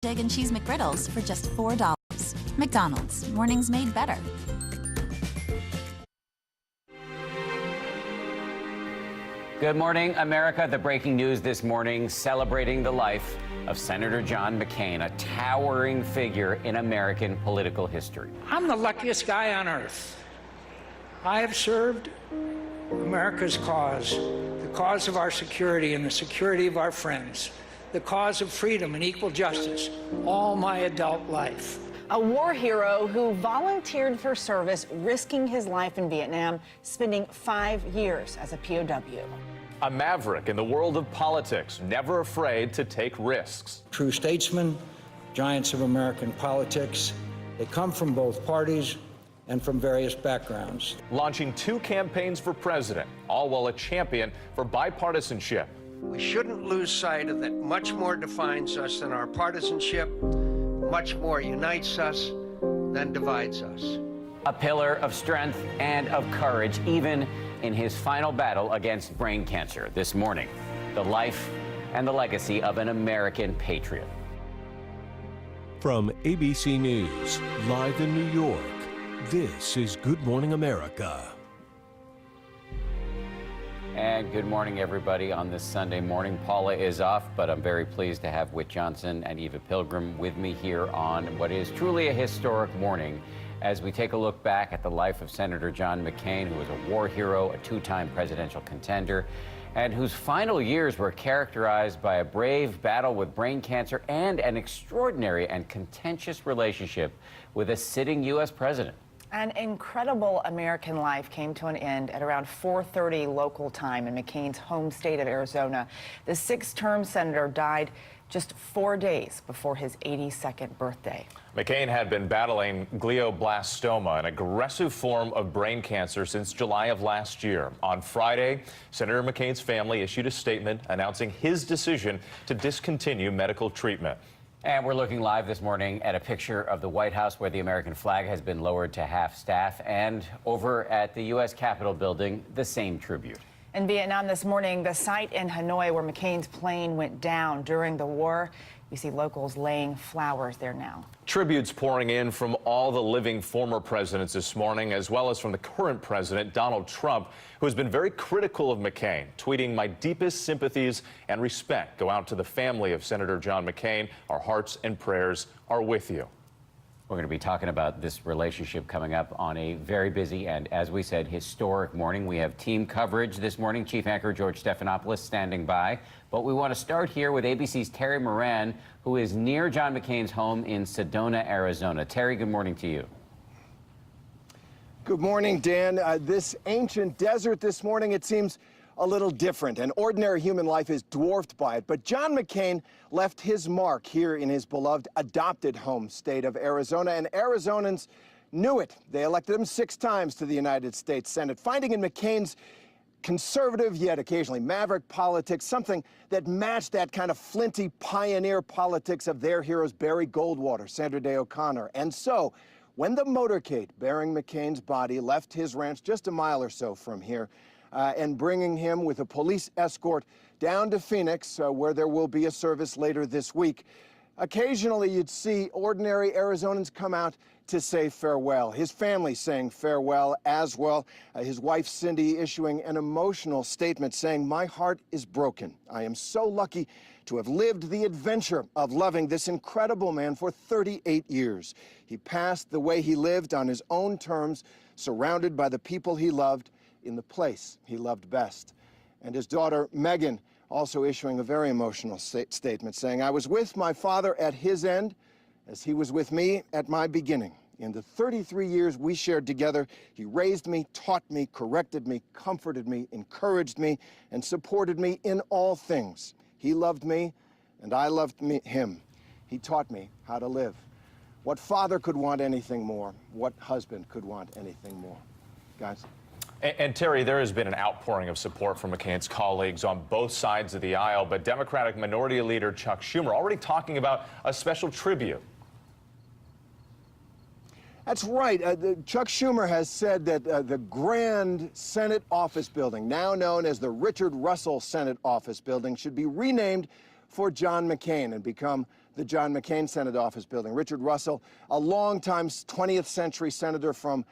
Egg and cheese McGriddles for just $4. McDonald's, mornings made better. Good morning, America. The breaking news this morning celebrating the life of Senator John McCain, a towering figure in American political history. I'm the luckiest guy on earth. I have served America's cause, the cause of our security and the security of our friends, the cause of freedom and equal justice, all my adult life. A war hero who volunteered for service, risking his life in Vietnam, spending 5 years as a POW. A maverick in the world of politics, never afraid to take risks. True statesmen, giants of American politics. They come from both parties and from various backgrounds. Launching 2 campaigns for president, all while a champion for bipartisanship. We shouldn't lose sight of that much more defines us than our partisanship, much more unites us than divides us. A pillar of strength and of courage, even in his final battle against brain cancer this morning. The life and the legacy of an American patriot. From ABC News, live in New York, this is Good Morning America. And good morning, everybody, on this Sunday morning. Paula is off, but I'm very pleased to have Whit Johnson and Eva Pilgrim with me here on what is truly a historic morning as we take a look back at the life of Senator John McCain, who was a war hero, a 2-time presidential contender, and whose final years were characterized by a brave battle with brain cancer and an extraordinary and contentious relationship with a sitting U.S. president. An incredible American life came to an end at around 4:30 local time in McCain's home state of Arizona. The 6-term senator died just 4 days before his 82nd birthday. McCain had been battling glioblastoma, an aggressive form of brain cancer, since July of last year. On Friday, Senator McCain's family issued a statement announcing his decision to discontinue medical treatment. And we're looking live this morning at a picture of the White House where the American flag has been lowered to half staff, and over at the U.S. Capitol building, the same tribute. In Vietnam this morning, the site in Hanoi where McCain's plane went down during the war, you see locals laying flowers there now. Tributes pouring in from all the living former presidents this morning, as well as from the current president, Donald Trump, who has been very critical of McCain, tweeting, "My deepest sympathies and respect go out to the family of Senator John McCain. Our hearts and prayers are with you." We're going to be talking about this relationship coming up on a very busy and, as we said, historic morning. We have team coverage this morning. Chief Anchor George Stephanopoulos standing by. But we want to start here with ABC's Terry Moran, who is near John McCain's home in Sedona, Arizona. Terry, good morning to you. Good morning, Dan. This ancient desert this morning, it seems a little different. An ordinary human life is dwarfed by it. But John McCain left his mark here in his beloved adopted home state of Arizona, and Arizonans knew it. They elected him 6 times to the United States Senate, finding in McCain's conservative yet occasionally maverick politics something that matched that kind of flinty pioneer politics of their heroes Barry Goldwater, Sandra Day O'Connor. And so, when the motorcade bearing McCain's body left his ranch just a mile or so from here, and bringing him with a police escort down to Phoenix, where there will be a service later this week, occasionally you'd see ordinary Arizonans come out to say farewell. His family saying farewell as well. His wife Cindy issuing an emotional statement saying, "My heart is broken. I am so lucky to have lived the adventure of loving this incredible man for 38 years. He passed the way he lived on his own terms, surrounded by the people he loved, in the place he loved best." And his daughter Megan also issuing a very emotional statement saying, "I was with my father at his end as he was with me at my beginning. In the 33 years we shared together, he raised me, taught me, corrected me, comforted me, encouraged me, and supported me in all things. He loved me, and I loved him. He taught me how to live." What father could want anything more? What husband could want anything more? Guys? And Terry, there has been an outpouring of support from McCain's colleagues on both sides of the aisle, but Democratic Minority Leader Chuck Schumer already talking about a special tribute. That's right. Chuck Schumer has said that the grand Senate office building, now known as the Richard Russell Senate office building, should be renamed for John McCain and become the John McCain Senate Office Building. Richard Russell, a longtime 20th century senator from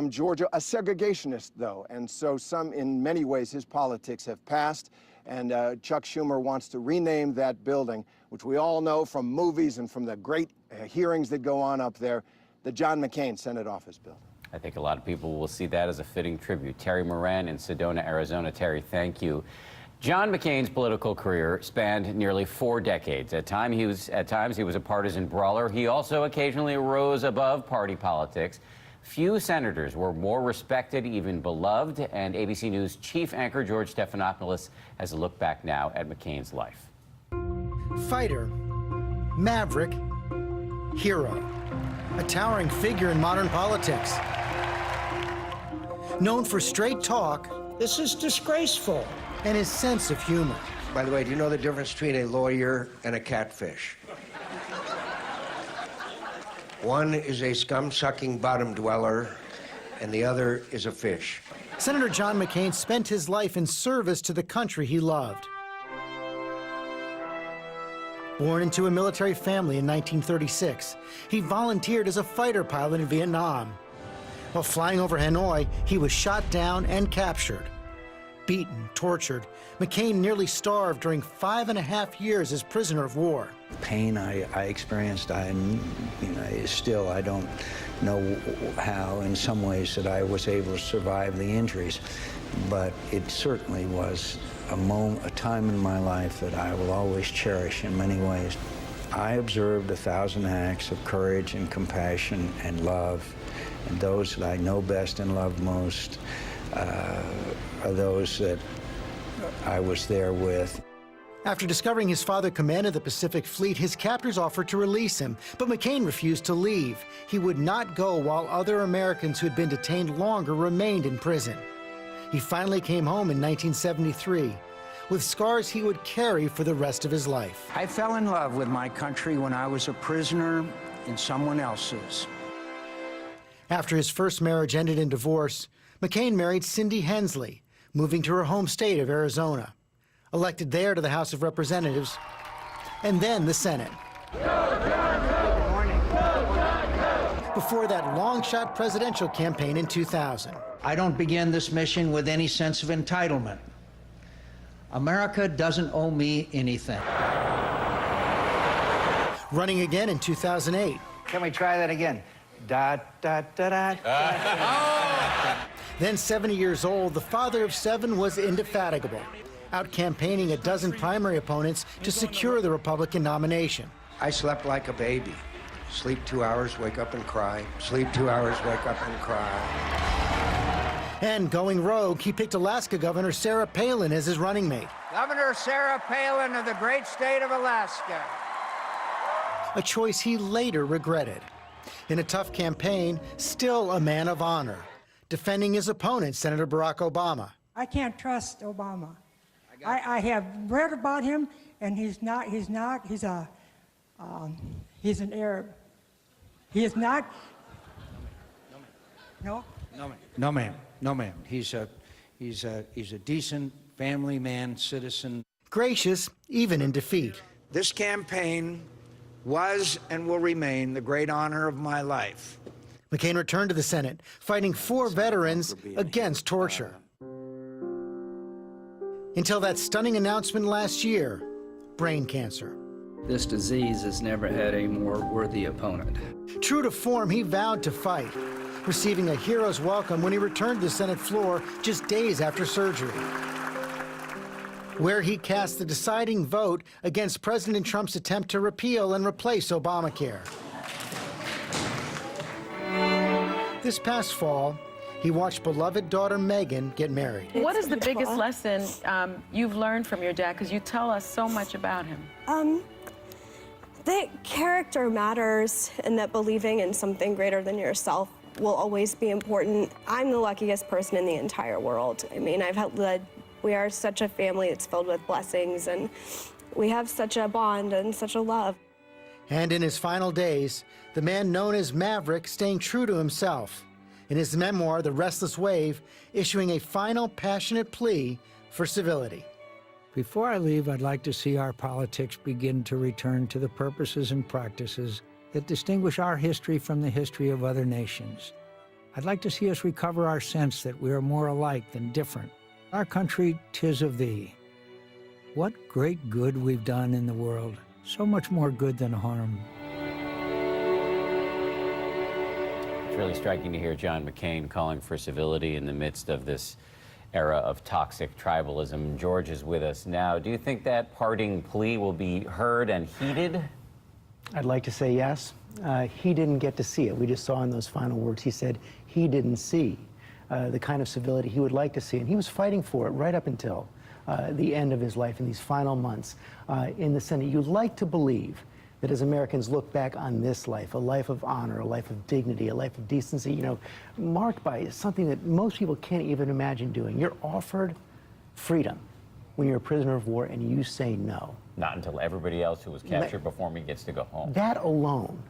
Georgia, a segregationist, though, and so in many ways, his politics have passed, and Chuck Schumer wants to rename that building, which we all know from movies and from the great hearings that go on up there, the John McCain Senate Office Building. I think a lot of people will see that as a fitting tribute. Terry Moran in Sedona, Arizona. Terry, thank you. John McCain's political career spanned nearly 4 decades. At times he was a partisan brawler. He also occasionally rose above party politics. Few senators were more respected, even beloved, and ABC News chief anchor George Stephanopoulos has a look back now at McCain's life. Fighter, maverick, hero, a towering figure in modern politics. Known for straight talk, This is disgraceful. and his sense of humor. By the way, do you know the difference between a lawyer and a catfish? One is a scum-sucking bottom dweller, and the other is a fish. Senator John McCain spent his life in service to the country he loved. Born into a military family in 1936, he volunteered as a fighter pilot in Vietnam. While flying over Hanoi, he was shot down and captured. Beaten, tortured, McCain nearly starved during 5.5 years as prisoner of war. Pain I experienced, I don't know how, in some ways, that I was able to survive the injuries, but it certainly was a time in my life that I will always cherish in many ways. I observed 1,000 acts of courage and compassion and love, and those that I know best and love most are those that I was there with. After discovering his father commanded the Pacific Fleet, his captors offered to release him, but McCain refused to leave. He would not go while other Americans who had been detained longer remained in prison. He finally came home in 1973, with scars he would carry for the rest of his life. I fell in love with my country when I was a prisoner in someone else's. After his first marriage ended in divorce, McCain married Cindy Hensley, moving to her home state of Arizona. Elected there to the House of Representatives, and then the Senate. Good morning. Before that long-shot presidential campaign in 2000. I don't begin this mission with any sense of entitlement. America doesn't owe me anything. Running again in 2008. Can we try that again? Da, da, da, da, da. Then 70 years old, the father of 7 was indefatigable, out campaigning a dozen primary opponents to secure the Republican nomination. I slept like a baby. Sleep 2 hours, wake up and cry. Sleep 2 hours, wake up and cry. And going rogue, he picked Alaska Governor Sarah Palin as his running mate. Governor Sarah Palin of the great state of Alaska. A choice he later regretted. In a tough campaign, still a man of honor, defending his opponent, Senator Barack Obama. I can't trust Obama. I have read about him, and he's an Arab. He is not. No? No, ma'am. He's a decent family man, citizen. Gracious, even in defeat. This campaign was and will remain the great honor of my life. McCain returned to the Senate, fighting 4 veterans against torture. Until that stunning announcement last year, brain cancer. This disease has never had a more worthy opponent. True to form, he vowed to fight, receiving a hero's welcome when he returned to the Senate floor just days after surgery, where he cast the deciding vote against President Trump's attempt to repeal and replace Obamacare. This past fall, he watched beloved daughter Megan get married. What is the biggest lesson you've learned from your dad? Because you tell us so much about him. That character matters, and that believing in something greater than yourself will always be important. I'm the luckiest person in the entire world. I mean, we are such a family that's filled with blessings, and we have such a bond and such a love. And in his final days, the man known as Maverick staying true to himself. In his memoir, The Restless Wave, issuing a final passionate plea for civility. Before I leave, I'd like to see our politics begin to return to the purposes and practices that distinguish our history from the history of other nations. I'd like to see us recover our sense that we are more alike than different. Our country, 'tis of thee. What great good we've done in the world, so much more good than harm. It's really striking to hear John McCain calling for civility in the midst of this era of toxic tribalism. George is with us now. Do you think that parting plea will be heard and heeded? I'd like to say yes. He didn't get to see it. We just saw in those final words, he said he didn't see the kind of civility he would like to see. And he was fighting for it right up until the end of his life in these final months in the Senate. You'd like to believe that as Americans look back on this life, a life of honor, a life of dignity, a life of decency, you know, marked by something that most people can't even imagine doing. You're offered freedom when you're a prisoner of war and you say no. Not until everybody else who was captured before me gets to go home. That alone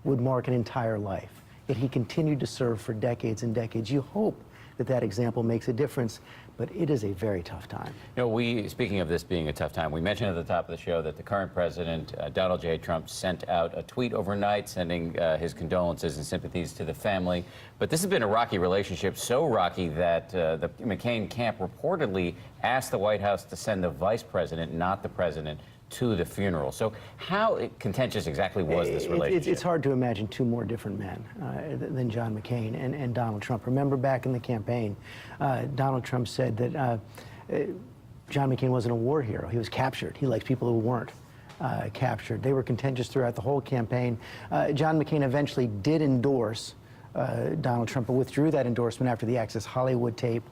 would mark an entire life. Yet he continued to serve for decades and decades. You hope that that example makes a difference, but it is a very tough time. You know, speaking of this being a tough time, we mentioned at the top of the show that the current president, Donald J. Trump, sent out a tweet overnight sending his condolences and sympathies to the family. But this has been a rocky relationship, so rocky that the McCain camp reportedly asked the White House to send the vice president, not the president, to the funeral. So how contentious exactly was this relationship? It's hard to imagine two more different men than John McCain and Donald Trump. Remember back in the campaign, Donald Trump said that John McCain wasn't a war hero. He was captured. He likes people who weren't captured. They were contentious throughout the whole campaign. John McCain eventually did endorse Donald Trump, but withdrew that endorsement after the Access Hollywood tape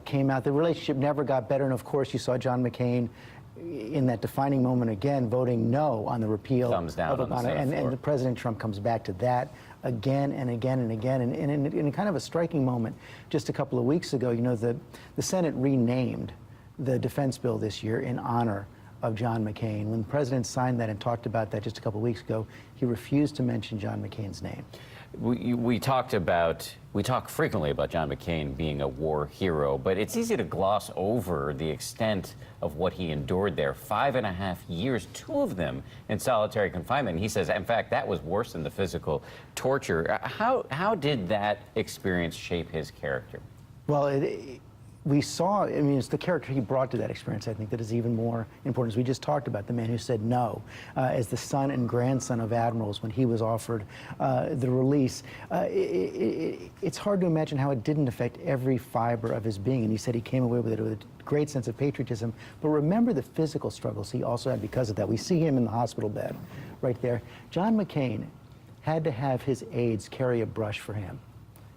came out. The relationship never got better, and of course you saw John McCain in that defining moment again, voting no on the repeal Thumbs down of Obama. And President Trump comes back to that again and again and again. And in kind of a striking moment, just a couple of weeks ago, you know, the Senate renamed the defense bill this year in honor of John McCain. When the president signed that and talked about that just a couple of weeks ago, he refused to mention John McCain's name. We talk frequently about John McCain being a war hero, but it's easy to gloss over the extent of what he endured there. 5.5 years, 2 of them in solitary confinement. He says, in fact, that was worse than the physical torture. How did that experience shape his character? Well, we saw, I mean, it's the character he brought to that experience, I think, that is even more important. As we just talked about, the man who said no, as the son and grandson of admirals when he was offered the release. It's hard to imagine how it didn't affect every fiber of his being, and he said he came away with it with a great sense of patriotism. But remember the physical struggles he also had because of that. We see him in the hospital bed right there. John McCain had to have his aides carry a brush for him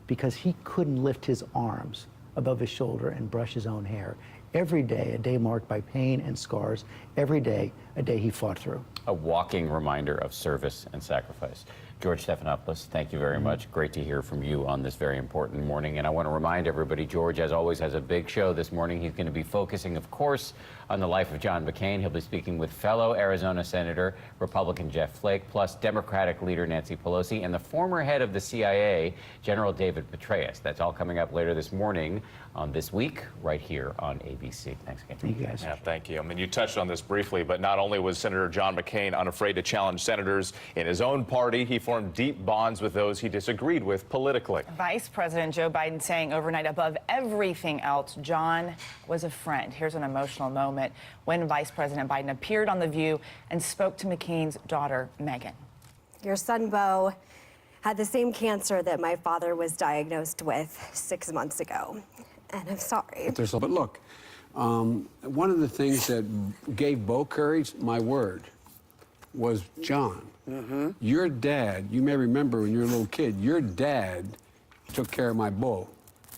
because he couldn't lift his arms above his shoulder and brush his own hair. Every day, a day marked by pain and scars. Every day, a day he fought through. A walking reminder of service and sacrifice. George Stephanopoulos, thank you very much. Great to hear from you on this very important morning. And I want to remind everybody, George, as always, has a big show this morning. He's going to be focusing, of course, on the life of John McCain. He'll be speaking with fellow Arizona Senator, Republican Jeff Flake, plus Democratic leader Nancy Pelosi, and the former head of the CIA, General David Petraeus. That's all coming up later this morning on This Week, right here on ABC. Thanks again. Thank you, guys. Yeah, thank you. I mean, you touched on this briefly, but not only was Senator John McCain unafraid to challenge senators in his own party, he formed deep bonds with those he disagreed with politically. Vice President Joe Biden saying overnight, above everything else, John was a friend. Here's an emotional moment when Vice President Biden appeared on The View and spoke to McCain's daughter, Megan. Your son, Beau, had the same cancer that my father was diagnosed with 6 months ago. And I'm sorry. But look, one of the things that gave Beau courage, my word, was John. Your dad, you may remember when you were a little kid, your dad took care of my Beau.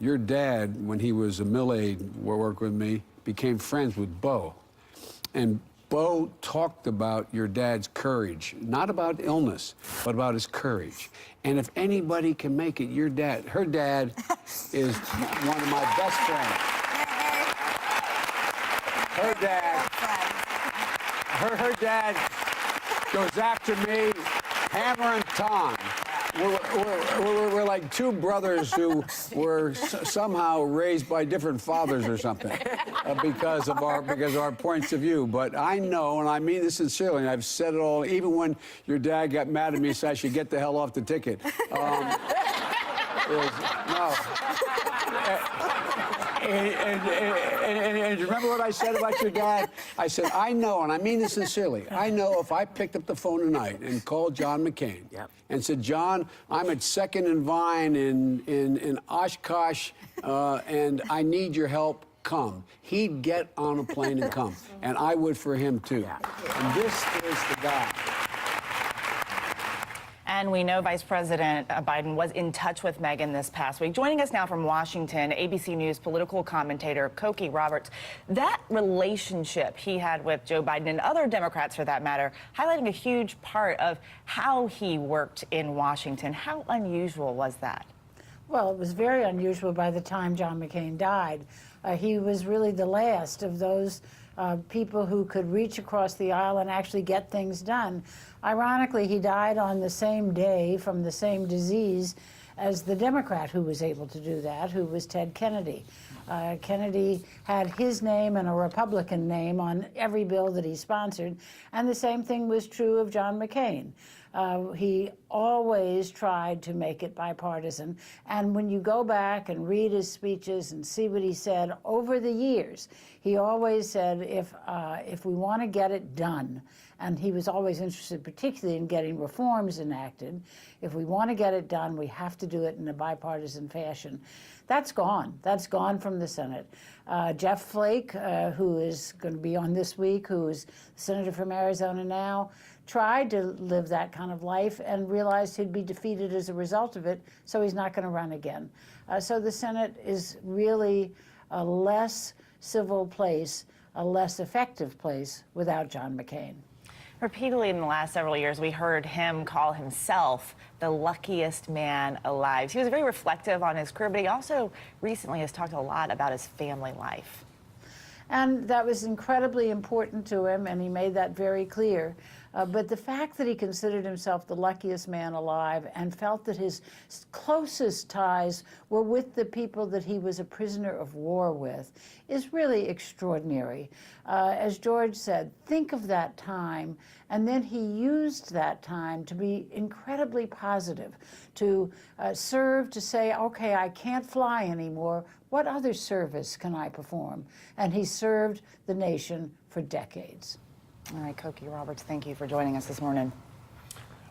Your dad, when he was a mill aide, worked with me, became friends with Beau. And Beau talked about your dad's courage, not about illness, but about his courage. And if anybody can make it, your dad, her dad is one of my best friends. Her dad goes after me, hammer and tong. we're like two brothers who were somehow raised by different fathers or something because of our points of view. But I know, and I mean this sincerely, and I've said it all, even when your dad got mad at me and said I should get the hell off the ticket. And remember what I said about your dad? I said, I know, and I mean this sincerely, I know if I picked up the phone tonight and called John McCain and said, John, I'm at 2nd and Vine in Oshkosh, and I need your help, come. He'd get on a plane and come. And I would for him, too. And this is the guy. And we know Vice President Biden was in touch with Meghan this past week. Joining us now from Washington, ABC News political commentator Cokie Roberts. That relationship he had with Joe Biden and other Democrats, for that matter, highlighting a huge part of how he worked in Washington. How unusual was that? Well, it was very unusual by the time John McCain died. He was really the last of those people who could reach across the aisle and actually get things done. Ironically, he died on the same day from the same disease as the Democrat who was able to do that, who was Ted Kennedy. Kennedy had his name and a Republican name on every bill that he sponsored, and the same thing was true of John McCain. He always tried to make it bipartisan, and when you go back and read his speeches and see what he said over the years, he always said, if we want to get it done, and he was always interested particularly in getting reforms enacted, if we want to get it done, we have to do it in a bipartisan fashion. That's gone. That's gone from the Senate. Jeff Flake, who is going to be on this week, who is senator from Arizona now, tried to live that kind of life and realized he'd be defeated as a result of it, so he's not going to run again. So the Senate is really a less civil place, a less effective place without John McCain. Repeatedly in the last several years, we heard him call himself the luckiest man alive. He was very reflective on his career, but he also recently has talked a lot about his family life. And that was incredibly important to him, and he made that very clear. But the fact that he considered himself the luckiest man alive and felt that his closest ties were with the people that he was a prisoner of war with is really extraordinary. As George said, think of that time, and then he used that time to be incredibly positive, to serve, to say, okay, I can't fly anymore. What other service can I perform? And he served the nation for decades. All right, Cokie Roberts, thank you for joining us this morning.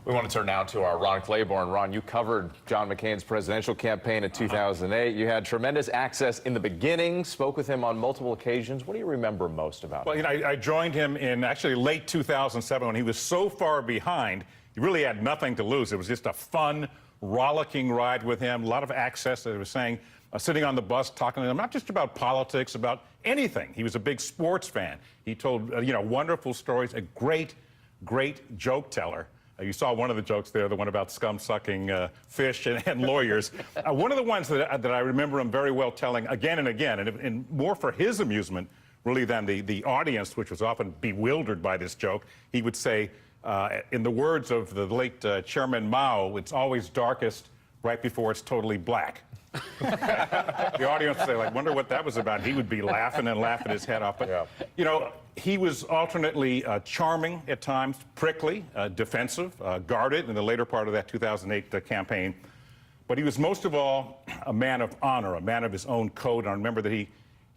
We want to turn now to our Ron Claiborne. Ron, you covered John McCain's presidential campaign in 2008. You had tremendous access in the beginning, spoke with him on multiple occasions. What do you remember most about him? Well, you know, I joined him in actually late 2007 when he was so far behind, he really had nothing to lose. It was just a fun, rollicking ride with him, a lot of access, as I was saying. Sitting on the bus talking to him, not just about politics, about anything. He was a big sports fan. He told, wonderful stories, a great, great joke teller. You saw one of the jokes there, the one about scum-sucking fish and lawyers. One of the ones that I remember him very well telling again and again, and more for his amusement, really, than the audience, which was often bewildered by this joke, he would say, in the words of the late Chairman Mao, it's always darkest right before it's totally black. The audience would say, like, wonder what that was about. He would be laughing and laughing his head off. But, he was alternately charming at times, prickly, defensive, guarded in the later part of that 2008 campaign. But he was most of all a man of honor, a man of his own code. And I remember that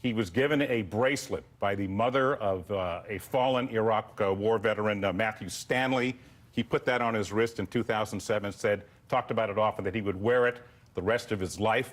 he was given a bracelet by the mother of a fallen Iraq war veteran, Matthew Stanley. He put that on his wrist in 2007, talked about it often, that he would wear it the rest of his life.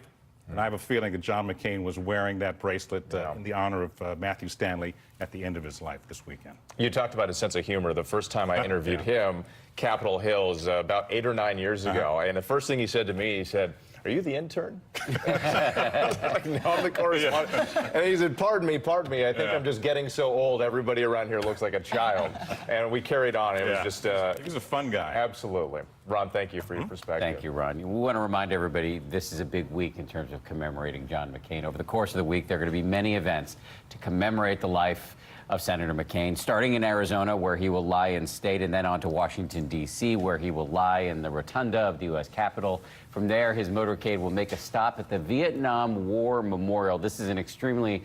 And I have a feeling that John McCain was wearing that bracelet in the honor of Matthew Stanley at the end of his life this weekend. You talked about his sense of humor. The first time I interviewed him, Capitol Hill, about 8 or 9 years ago. And the first thing he said to me, he said, "Are you the intern?" Like, no, I'm the correspondent. And he said, pardon me, I think I'm just getting so old, everybody around here looks like a child. And we carried on. It was just... he was a fun guy. Absolutely. Ron, thank you for your perspective. Thank you, Ron. We want to remind everybody this is a big week in terms of commemorating John McCain. Over the course of the week, there are going to be many events to commemorate the life of Senator McCain, starting in Arizona, where he will lie in state, and then on to Washington, D.C., where he will lie in the rotunda of the U.S. Capitol. From there, his motorcade will make a stop at the Vietnam War Memorial. This is an extremely